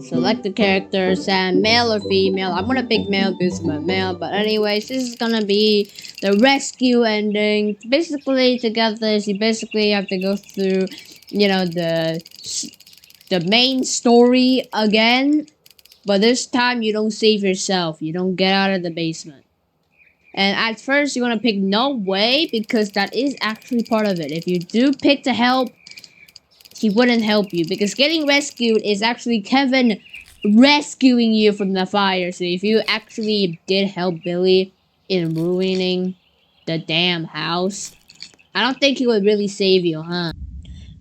Select the characters and male or female. I'm gonna pick male because I'm a male. But anyways, this is gonna be the rescue ending. Basically, together, you basically have to go through, the main story again. But this time, you don't save yourself. You don't get out of the basement. And at first, you want to pick no way because that is actually part of it. If you do pick to help, he wouldn't help you because getting rescued is actually Kevin rescuing you from the fire. So if you actually did help Billy in ruining the damn house, I don't think he would really save you, huh?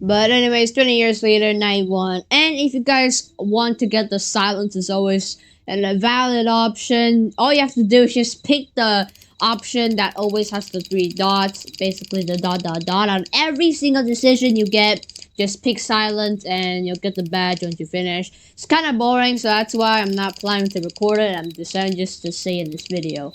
But anyways, 20 years later, night 1. And if you guys want to get the silence as always and a valid option, all you have to do is just pick the option that always has the 3 dots. Basically the dot dot dot on every single decision you get. Just pick silence and you'll get the badge once you finish. It's kind of boring, so that's why I'm not planning to record it. I'm deciding just to say in this video.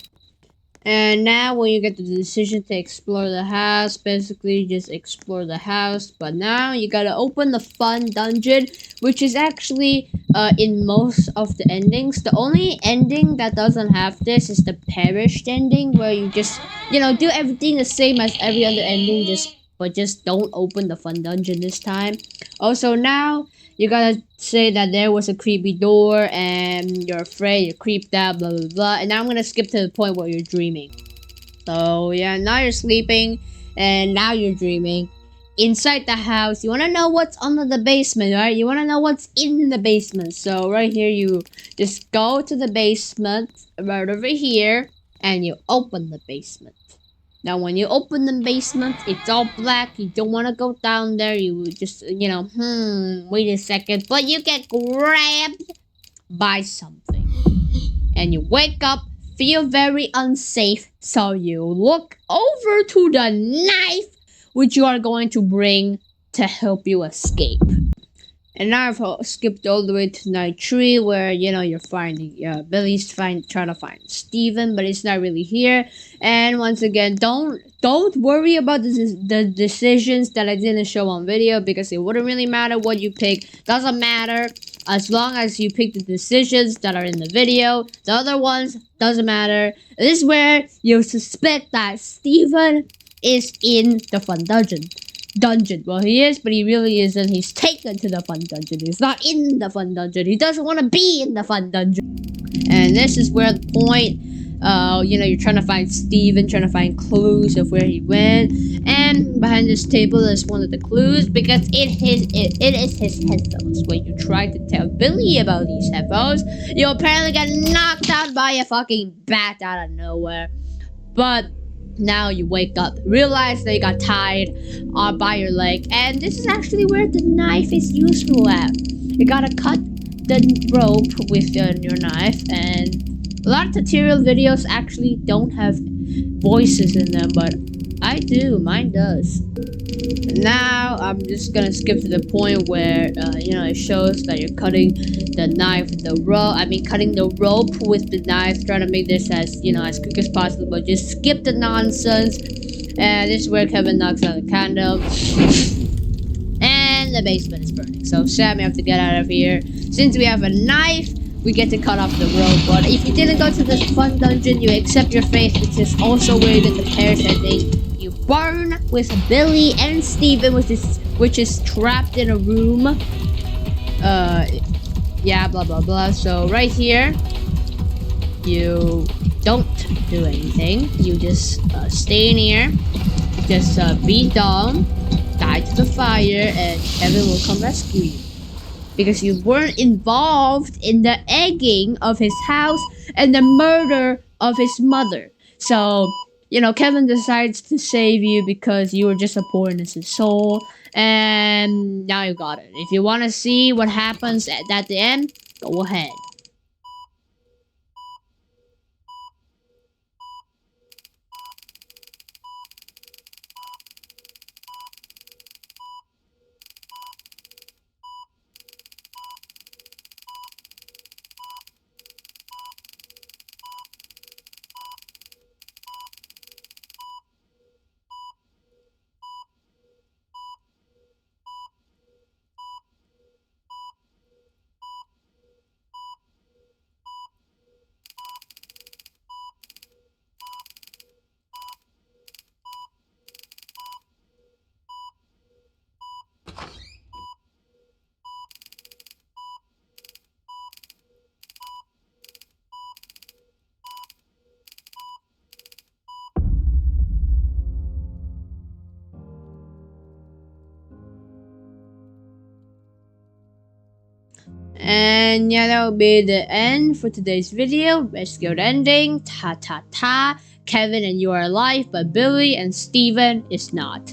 And now when you get the decision to explore the house, basically just explore the house. But now you gotta open the fun dungeon, which is actually in most of the endings. The only ending that doesn't have this is the perished ending, where you just, do everything the same as every other ending, but just don't open the fun dungeon this time. Also now, you gotta say that there was a creepy door and you're afraid, you're creeped out, blah blah blah. And now I'm gonna skip to the point where you're dreaming. So yeah, now you're sleeping and now you're dreaming. Inside the house, you wanna know what's under the basement, right? You wanna know what's in the basement. So right here, you just go to the basement right over here and you open the basement. Now, when you open the basement, it's all black. You don't want to go down there. You just, wait a second. But you get grabbed by something. And you wake up, feel very unsafe. So you look over to the knife, which you are going to bring to help you escape. And now I've skipped all the way to night 3 where, you're finding, Billy's trying to find Steven, but he's not really here. And once again, don't worry about the decisions that I didn't show on video because it wouldn't really matter what you pick. Doesn't matter as long as you pick the decisions that are in the video. The other ones, doesn't matter. This is where you suspect that Steven is in the fun dungeon. Well, he is, but he really isn't. He's taken to the fun dungeon. He's not in the fun dungeon. He doesn't want to be in the fun dungeon. And this is where the point, you're trying to find Steven, trying to find clues of where he went. And behind this table is one of the clues because it is his headphones. When you try to tell Billy about these headphones, you apparently get knocked out by a fucking bat out of nowhere. But now you wake up, realize that you got tied by your leg, and this is actually where the knife is useful at. You gotta cut the rope with your knife, and a lot of tutorial videos actually don't have voices in them, but I do, mine does. Now I'm just gonna skip to the point where it shows that you're cutting the knife with the rope. Cutting the rope with the knife, trying to make this as as quick as possible. But just skip the nonsense. And this is where Kevin knocks out the candle, and the basement is burning. So Sam, you have to get out of here. Since we have a knife, we get to cut off the rope. But if you didn't go to this fun dungeon, you accept your fate, which is also weird in the pairs ending. You burn with Billy and Steven, which is trapped in a room. Yeah, blah blah blah. So right here, you don't do anything. You just stay in here. Just be dumb, die to the fire, and Kevin will come rescue you. Because you weren't involved in the egging of his house and the murder of his mother. So, Kevin decides to save you because you were just a poor innocent soul. And now you got it. If you want to see what happens at the end, go ahead. And yeah, that will be the end for today's video. Best good ending. Ta ta ta. Kevin and you are alive, but Billy and Steven is not.